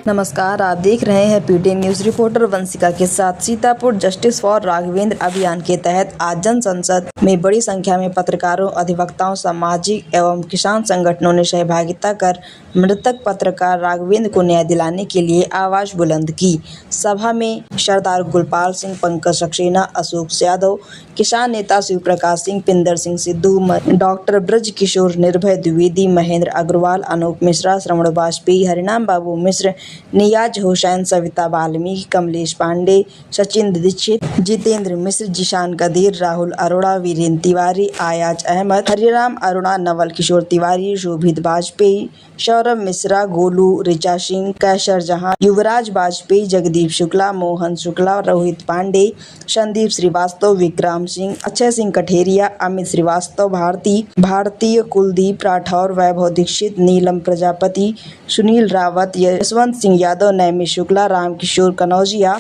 नमस्कार, आप देख रहे हैं पीटी न्यूज़। रिपोर्टर वंशिका के साथ। सीतापुर जस्टिस फॉर राघवेंद्र अभियान के तहत आज जन संसद में बड़ी संख्या में पत्रकारों, अधिवक्ताओं, सामाजिक एवं किसान संगठनों ने सहभागिता कर मृतक पत्रकार राघवेंद्र को न्याय दिलाने के लिए आवाज बुलंद की। सभा में सरदार गुलपाल सिंह, पंकज सक्सेना, अशोक यादव, किसान नेता शिव प्रकाश सिंह, पिंदर सिंह सिद्धू, डॉक्टर ब्रज किशोर, निर्भय द्विवेदी, महेंद्र अग्रवाल, अनूप मिश्रा, श्रवण वाजपेयी, हरिनाम बाबू मिश्र, नियाज हुसैन, सविता वाल्मीकि, कमलेश पांडे, सचिन दीक्षित, जितेंद्र मिश्र, जिशान कदीर, राहुल अरोड़ा, वीरेंद्र तिवारी, आयाज अहमद, हरिराम अरोड़ा, नवल किशोर तिवारी, शोभित वाजपेयी, सौरभ मिश्रा, गोलू, ऋचा सिंह, कैसर जहां, युवराज वाजपेयी, जगदीप शुक्ला, मोहन शुक्ला, रोहित पांडे, संदीप श्रीवास्तव, विक्रम सिंह, अक्षय सिंह कठेरिया, अमित श्रीवास्तव, भारतीय, कुलदीप राठौर, वैभव दीक्षित, नीलम प्रजापति, सुनील रावत, यशवंत सिंह यादव, नैमी शुक्ला, रामकिशोर कनौजिया,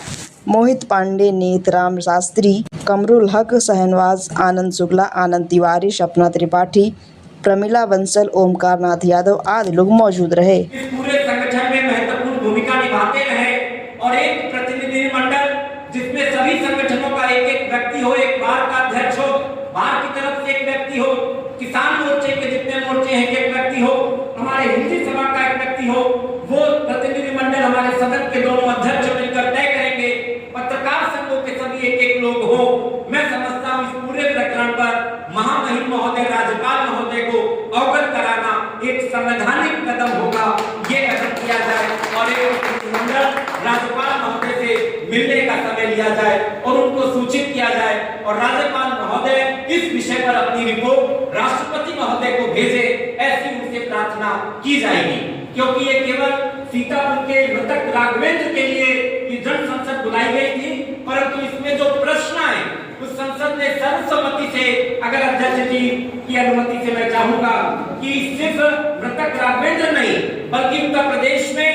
मोहित पांडे, नेतराम शास्त्री, कमरुल हक, शहनवाज, आनंद शुक्ला, आनंद तिवारी, सपना त्रिपाठी, प्रमिला बंसल, ओमकार नाथ यादव आदि लोग मौजूद रहे। इस पूरे संगठन में महत्वपूर्ण भूमिका निभाते रहे और एक प्रतिनिधिमंडल जिसमें सभी संगठनों का एक एक व्यक्ति हो, एक बार का अध्यक्ष हो, बार की तरफ से एक व्यक्ति हो, किसान मोर्चे के जितने मोर्चे हैं एक व्यक्ति हो, हमारे हिंदी सभा का एक व्यक्ति हो, वो प्रतिनिधिमंडल हमारे सदन के दोनों अध्यक्ष मिलकर तय करेंगे। पत्रकार संघों के सभी एक एक लोग हो। मैं समझता हूँ इस पूरे प्रकरण पर महामहिम महोदय, राज्यपाल महोदय को अवगत कराना एक संवैधानिक कदम होगा। ये कदम किया जाए और एक प्रतिनिधिमंडल राज्यपाल महोदय से मिलने का समय लिया जाए और उनको सूचित किया जाए और राज्यपाल महोदय इस विषय पर अपनी रिपोर्ट राष्ट्रपति महोदय को भेजे, ऐसी उनसे प्रार्थना की जाएगी। क्योंकि ये केवल सीतापुर के मृतक राघवेंद्र के लिए ये जन संसद बुलाई गई थी, परंतु इसमें जो प्रश्न आए उस संसद ने सर्वसम्मति से, अगर अध्यक्ष जी की अनुमति से मैं चाहूंगा कि सिर्फ मृतक राघवेंद्र नहीं बल्कि उत्तर प्रदेश में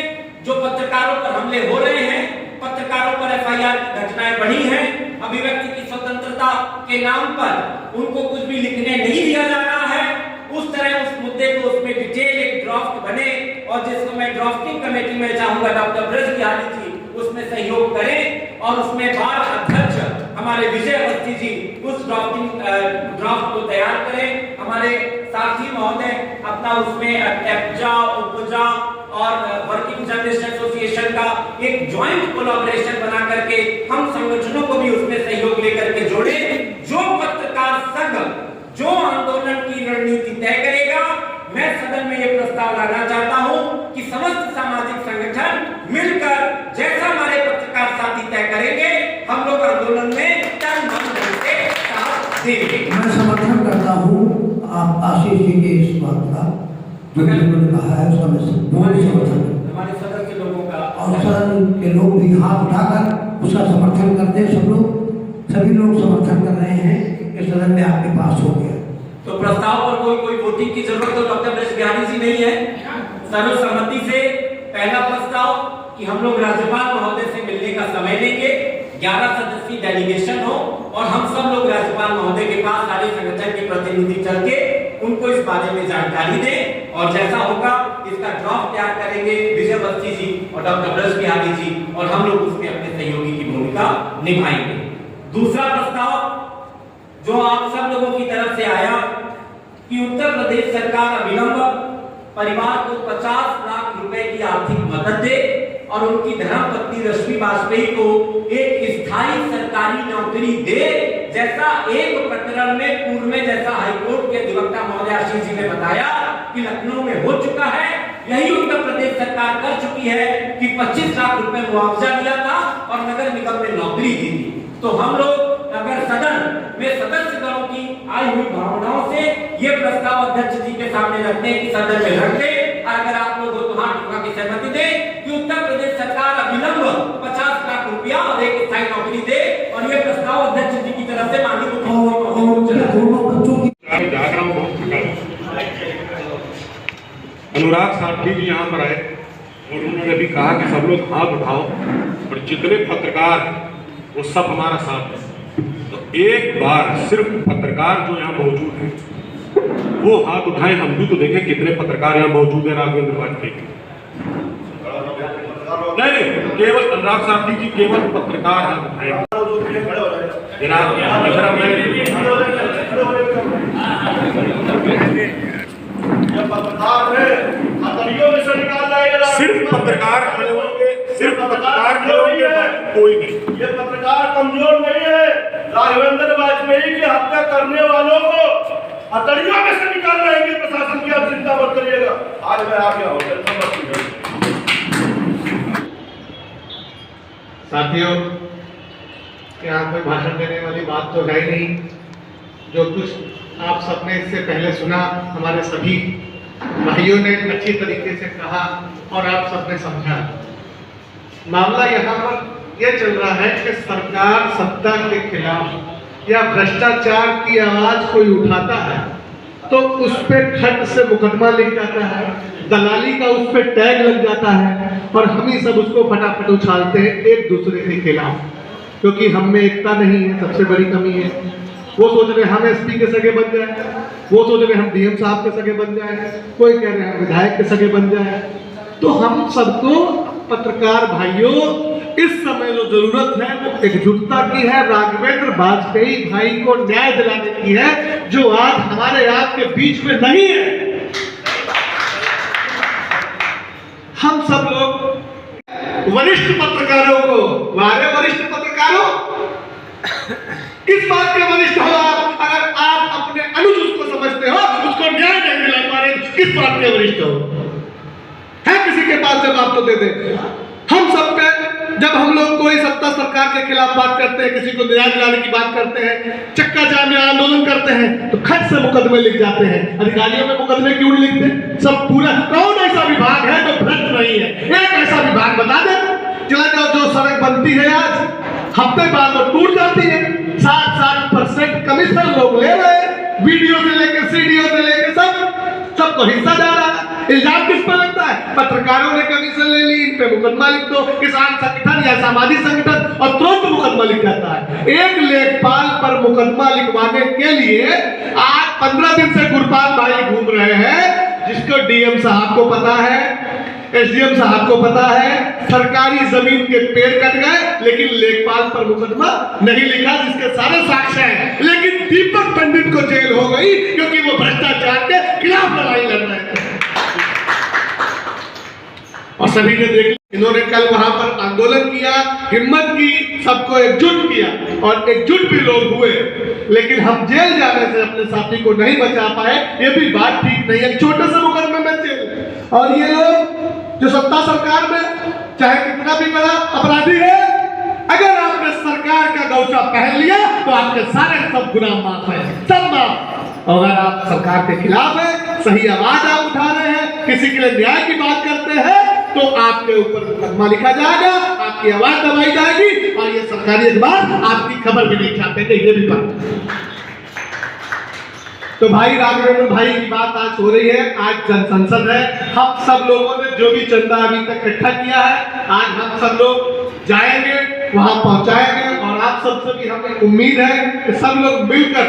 जो पत्रकारों पर हमले हो रहे हैं, पत्रकारों पर एफआईआर की घटनाएं बढ़ी हैं, अभिव्यक्ति की स्वतंत्रता के नाम पर उनको कुछ भी लिखने नहीं दिया जा रहा है, उस तरह उस मुद्दे को उसमें डिटेल एक ड्राफ्ट बने और जिसको मैं ड्राफ्टिंग कमेटी में चाहूंगा डॉक्टर ब्रज बिहारी जी उसमें सहयोग करें और उसमें बार अध्यक्ष हमारे विजय अवस्थी जी उस ड्राफ्ट को तैयार करें। हमारे साथी महोदय अपना उसमें एप्जा, उपजा और वर्किंग जर्नलिस्ट एसोसिएशन का एक ज्वाइंट कोलैबोरेशन बना करके हम संगठनों को भी उसमें सहयोग लेकर के जोड़े। जो पत्रकार संघ जो आंदोलन की रणनीति तय करेगा, मैं सदन में यह प्रस्ताव लाना चाहता हूं कि समस्त सामाजिक संगठन मिलकर जैसा हमारे पत्रकार साथी तय करेंगे, हम लोग आंदोलन में तन मन धन से साथ देंगे। मैं समर्थन करता हूं आप आशीष जी के इस बात का जो उन्होंने कहा है, हमारे सदन के लोगों का और सदन के लोग भी हाथ उठाकर उसका समर्थन करते हैं। सभी लोग समर्थन कर रहे हैं कि सदन में आपके पास हो गया। तो प्रस्ताव पर कोई वोटिंग की जरूरत तो डॉक्टर ब्रज बिहारी जी नहीं है। सर्वसम्मति से पहला प्रस्ताव कि हम लोग राज्यपाल महोदय से मिलने का समय लेंगे, 11 सदस्यीय डेलीगेशन हो और हम सब लोग राज्यपाल महोदय के पास सारे संगठन के प्रतिनिधि चल के उनको इस बारे में जानकारी दें और जैसा होगा इसका ड्राफ्ट तैयार करेंगे विजय अवस्थी जी और डॉक्टर ब्रज बिहारी जी और हम लोग उसमें अपने सहयोगी की भूमिका निभाएंगे। दूसरा प्रस्ताव जो आप सब लोगों की तरफ से आया कि उत्तर प्रदेश सरकार अविलंब परिवार को 50 लाख रुपए की आर्थिक मदद दे और उनकी धर्मपत्नी रश्मि वाजपेयी को एक स्थायी सरकारी नौकरी दे, जैसा एक प्रकरण में पूर्व में जैसा हाईकोर्ट के अधिवक्ता महोदय आशीष जी ने बताया कि लखनऊ में हो चुका है, यही उत्तर प्रदेश सरकार कर चुकी है कि 25 लाख रुपए मुआवजा दिया था और नगर निगम में नौकरी दी थी। तो हम लोग अगर सदन में सदस्य दलों की आई हुई भावनाओं से ये प्रस्ताव अध्यक्ष जी के सामने रखते हैं कि सदन में रख दे, अगर आप लोग तो हाथ उठा के सहमति दे कि उत्तर प्रदेश सरकार अविलंब 50 लाख रुपया और एक स्थायी नौकरी दे और ये प्रस्ताव अध्यक्ष जी की तरफ से माननीय अनुराग साथी जी यहाँ पर आए और उन्होंने भी कहा कि सब लोग हाथ उठाओ और जितने पत्रकार वो सब हमारा साथ है। तो एक बार सिर्फ पत्रकार जो यहाँ मौजूद हैं वो हाथ उठाएं, हम भी तो देखें कितने पत्रकार यहाँ मौजूद है राघवेंद्र वाजपेयी के। नहीं, केवल अनुराग साहब जी केवल पत्रकार हैं। जनाब सिर्फ पत्रकार खड़े होंगे, सिर्फ पत्रकार खड़े होंगे, कोई नहीं। ये पत्रकार कमजोर नहीं है। राघवेंद्र वाजपेयी की हत्या करने वालों को हथकड़ियों में से निकाल रहेंगे प्रशासन की, आप चिंता मत करिएगा। आज मैं आ गया हूँ। साथियों, यहाँ कोई भाषण देने वाली बात तो है ही नहीं। जो कुछ आप सबने इससे पहले सुना, हमारे सभी भाइयों ने अच्छी तरीके से कहा और आप सबने समझा। मामला यहाँ पर यह चल रहा है कि सरकार सत्ता के खिलाफ या भ्रष्टाचार की आवाज कोई उठाता है तो उस पर खट से मुकदमा लिख जाता है, दलाली का उस पर टैग लग जाता है और हम ही सब उसको फटाफट उछालते हैं एक दूसरे के खिलाफ, क्योंकि हम में एकता नहीं है, सबसे बड़ी कमी है। वो सोच रहे हम एसपी के सगे बन जाए, वो सोच रहे हम डीएम साहब के सगे बन जाए, कोई कह रहे हैं विधायक के सगे बन जाए। तो हम सबको पत्रकार भाइयों इस समय जो जरूरत है वो एकजुटता की है, राघवेंद्र वाजपेयी भाई को न्याय दिलाने की है, जो आज हमारे आपके बीच में नहीं है। हम सब लोग वरिष्ठ पत्रकारों को, वारे वरिष्ठ पत्रकारों, किस बात के वरिष्ठ हो आप? अगर आप अपने अनुज उसको समझते हो, उसको न्याय नहीं दिला पा रहे, किस बात के वरिष्ठ हो? है किसी के पास जवाब तो दे दे। हम सब पे जब हम लोग कोई सत्ता सरकार के खिलाफ बात करते हैं, किसी को न्याय दिलाने की बात करते हैं, चक्का जाम में आंदोलन करते हैं, तो खट से मुकदमे लिख जाते हैं। अधिकारियों में मुकदमे क्यों नहीं लिखते? सब पूरा कौन ऐसा विभाग है जो भ्रष्ट नहीं है? एक ऐसा विभाग बता दे। चला जाओ, जो सड़क बनती है आज हफ्ते बाद वो टूट जाती है, 60% कमीशन लोग ले रहे हैं, वीडियो से लेकर सीडीओ से लेकर सबको हिस्सा जा रहा है। इल्जाम किस पर लगता है? पत्रकारों ने कमीशन ले ली, इन पे मुकदमा लिख दो, किसान संगठन या सामाजिक संगठन, और तुरंत मुकदमा लिख जाता है। एक लेखपाल पर मुकदमा लिखवाने के लिए आज 15 दिन से गुरपाल भाई घूम रहे हैं, जिसको डीएम साहब को पता है, एसडीएम साहब को पता है, सरकारी जमीन के पेड़ कट गए, लेकिन लेखपाल पर मुकदमा नहीं लिखा, जिसके सारे साक्ष्य हैं। लेकिन दीपक पंडित को जेल हो गई क्योंकि वो भ्रष्टाचार के खिलाफ लड़ाई लड़ रहे थे। और सभी ने देख, इन्होंने कल वहां पर आंदोलन किया, हिम्मत की, सबको एकजुट किया और एकजुट भी लोग हुए, लेकिन हम जेल जाने से अपने साथी को नहीं बचा पाए। ये भी बात ठीक नहीं है, छोटे से मुकदमे में जेल। और ये लोग जो सत्ता सरकार में चाहे कितना भी बड़ा अपराधी है, अगर आपने सरकार का गौचा पहन लिया तो आपके सारे सब गुनाह माफ है, सब माफ। अगर आप सरकार के खिलाफ है, सही आवाज आप उठा रहे हैं, किसी के लिए न्याय की बात करते हैं, तो आपके ऊपर मुकदमा लिखा जाएगा, आपकी आवाज दबाई जाएगी और ये सरकारी अखबार आपकी खबर भी नहीं छापेंगे, ये भी पता। तो भाई राघवेंद्र भाई की बात आज हो रही है, आज जनसंसद है, हम सब लोगों ने जो भी चंदा अभी तक इकट्ठा किया है, आज हम सब लोग जाएंगे, वहां पहुंचाएंगे, और आप सबसे भी हमें उम्मीद है कि सब लोग मिलकर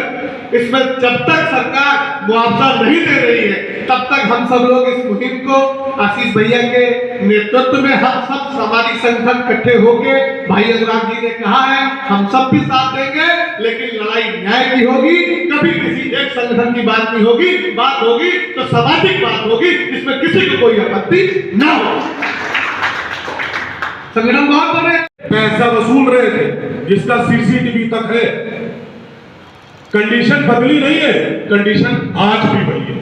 इसमें, जब तक सरकार मुआवजा नहीं दे रही है, तब तक हम सब लोग इस मुहिम को आशीष भैया के नेतृत्व में हम सब सामाजिक संगठन इकट्ठे होके, भाई अनुराग जी ने कहा है, हम सब भी साथ देंगे, लेकिन लड़ाई न्याय की होगी, कभी किसी एक संगठन की बात नहीं होगी, बात होगी तो सामाजिक बात होगी, इसमें किसी को कोई आपत्ति ना हो। संगठन बहुत बड़े पैसा वसूल रहे थे, जिसका सीसीटीवी तक है। कंडीशन बदली नहीं है, कंडीशन आज भी वही है।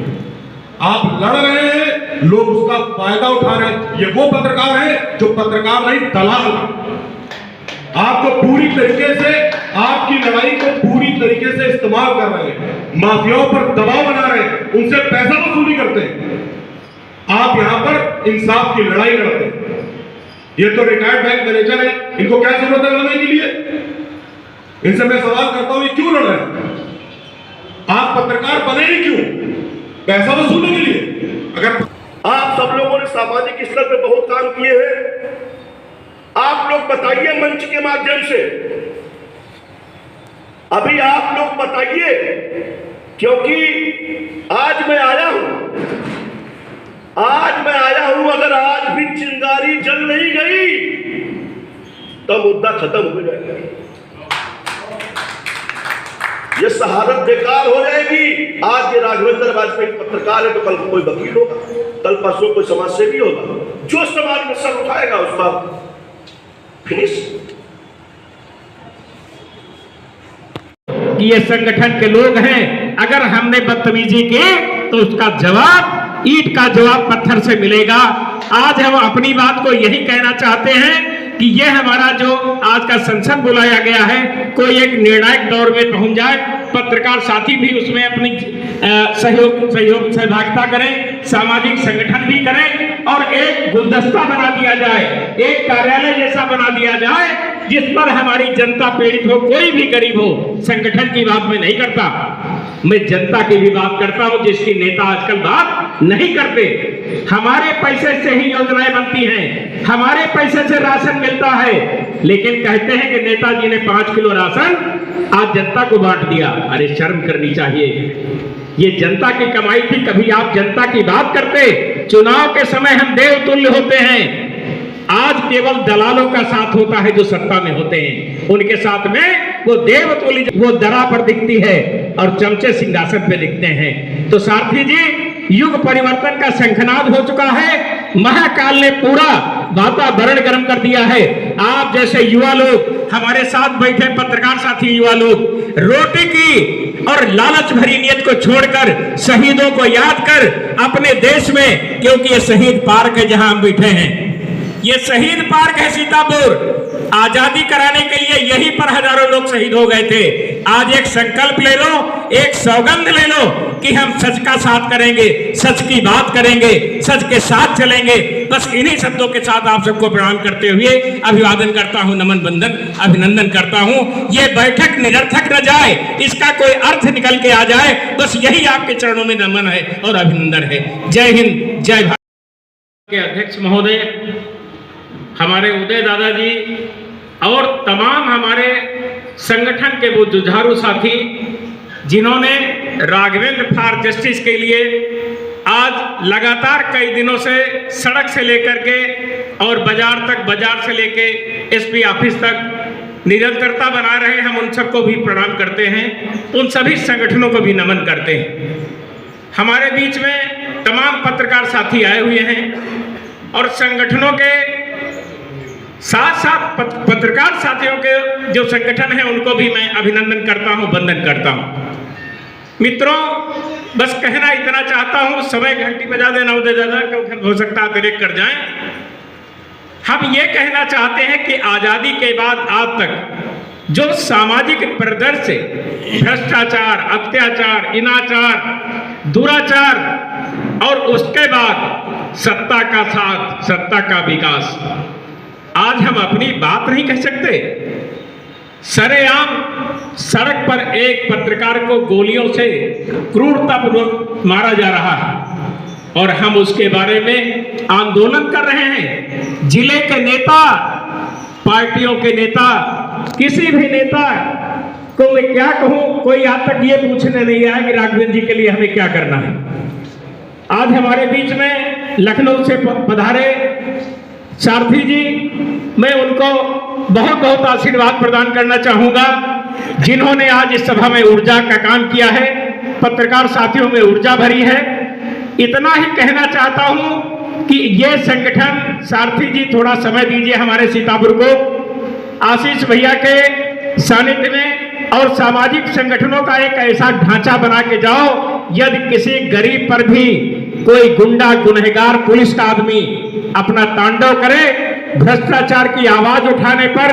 आप लड़ रहे हैं, लोग उसका फायदा उठा रहे हैं। ये वो पत्रकार है जो पत्रकार नहीं, दलाल है। आपको पूरी तरीके से, आपकी लड़ाई को पूरी तरीके से इस्तेमाल कर रहे हैं, माफियाओं पर दबाव बना रहे हैं, उनसे पैसा वसूली करते हैं। आप यहां पर इंसाफ की लड़ाई लड़ते हैं। ये तो रिटायर्ड बैंक मैनेजर है, इनको क्या जरूरत है लड़ने के लिए? इनसे मैं सवाल करता हूं, ये क्यों लड़ रहे हैं? आप पत्रकार बने ही क्यों? पैसा वसूलने के लिए? अगर आप सब लोगों ने सामाजिक स्तर पर बहुत काम किए हैं, आप लोग बताइए मंच के माध्यम से, अभी आप लोग बताइए, क्योंकि आज मैं आया हूं आज मैं आया हूं, अगर आज भी चिंगारी जल नहीं गई तो मुद्दा खत्म हो जाएगा, ये शहादत बेकार हो जाएगी। आज ये राघवेंद्र वाजपेयी पत्रकार है तो कल कोई वकील होगा, कल परसों कोई समाज सेवी होगा, जो समाज में सर उठाएगा उसका फिनिश। ये संगठन के लोग हैं, अगर हमने बदतमीजी की तो उसका जवाब ईंट का जवाब पत्थर से मिलेगा। आज हम अपनी बात को यही कहना चाहते हैं कि ये हमारा जो आज का संसद बुलाया गया है कोई एक निर्णायक दौर में पहुंच जाए, पत्रकार साथी भी उसमें अपनी सहभागिता करें, सामाजिक संगठन भी करें और एक गुलदस्ता बना दिया जाए, एक कार्यालय जैसा बना दिया जाए जिस पर हमारी जनता पीड़ित हो, कोई भी गरीब हो। संगठन की बात मैं नहीं करता, मैं जनता की भी बात करता हूं जिसकी नेता आजकल बात नहीं करते। हमारे पैसे से ही योजनाएं बनती हैं, हमारे पैसे से राशन मिलता है, लेकिन कहते हैं कि नेताजी ने 5 किलो राशन आज जनता को बांट दिया। अरे शर्म करनी चाहिए, ये जनता की कमाई थी। कभी आप जनता की बात करते? चुनाव के समय हम देवतुल्य होते हैं, आज केवल दलालों का साथ होता है जो सत्ता में होते हैं, उनके साथ में वो देवतुल्य वो दरा पर दिखती है और चमचे सिंहासन पे दिखते हैं। तो सारथी जी, युग परिवर्तन का शंखनाद हो चुका है, महाकाल ने पूरा वातावरण गर्म कर दिया है। आप जैसे युवा लोग हमारे साथ बैठे पत्रकार साथी युवा लोग रोटी की और लालच भरी नीयत को छोड़कर शहीदों को याद कर अपने देश में, क्योंकि ये शहीद पार्क है जहां हम बैठे हैं, ये शहीद पार्क है सीतापुर। आजादी कराने के लिए यहीं पर हजारों लोग शहीद हो गए थे। आज एक संकल्प ले लो, एक सौगंध ले लो कि हम सच का साथ करेंगे, सच की बात करेंगे, सच के साथ चलेंगे। बस इन्हीं शब्दों के साथ आप सबको प्रणाम करते हुए अभिवादन करता हूं, नमन बंदन अभिनंदन करता हूं। ये बैठक निरर्थक न जाए, इसका कोई अर्थ निकल के आ जाए, बस यही आपके चरणों में नमन है और अभिनंदन है। जय हिंद, जय भारत। के अध्यक्ष महोदय, हमारे उदय दादाजी और तमाम हमारे संगठन के वो जुझारू साथी जिन्होंने राघवेंद्र फॉर जस्टिस के लिए आज लगातार कई दिनों से सड़क से लेकर के और बाजार तक, बाजार से लेके एसपी ऑफिस तक निरंतरता बना रहे, हम उन सबको भी प्रणाम करते हैं, उन सभी संगठनों को भी नमन करते हैं। हमारे बीच में तमाम पत्रकार साथी आए हुए हैं और संगठनों के साथ साथ पत्रकार साथियों के जो संगठन हैं उनको भी मैं अभिनंदन करता हूं, वंदन करता हूं। मित्रों, बस कहना इतना चाहता हूं, समय घंटी बजा देना उदय दादा, क्योंकि हो सकता है अतिरिक्त कर जाएं। हम ये कहना चाहते हैं कि आजादी के बाद आज तक जो सामाजिक परिदृश्य से भ्रष्टाचार, अत्याचार, इनाचार, दुराचार और उसके बाद सत्ता का साथ, सत्ता का विकास, आज हम अपनी बात नहीं कह सकते। सरेआम सड़क पर एक पत्रकार को गोलियों से क्रूरतापूर्वक मारा जा रहा है और हम उसके बारे में आंदोलन कर रहे हैं। जिले के नेता, पार्टियों के नेता, किसी भी नेता को मैं क्या कहूं, कोई आज तक ये पूछने नहीं आया कि राघवेंद्र जी के लिए हमें क्या करना है। आज हमारे बीच में लखनऊ से पधारे सारथी जी, मैं उनको बहुत बहुत आशीर्वाद प्रदान करना चाहूंगा जिन्होंने आज इस सभा में ऊर्जा का काम किया है, पत्रकार साथियों में ऊर्जा भरी है। इतना ही कहना चाहता हूं कि ये संगठन, सारथी जी थोड़ा समय दीजिए हमारे सीतापुर को, आशीष भैया के सानिध्य में और सामाजिक संगठनों का एक ऐसा ढांचा बना के जाओ, यदि किसी गरीब पर भी कोई गुंडा, गुनहगार, पुलिस का आदमी अपना तांडव करे, भ्रष्टाचार की आवाज उठाने पर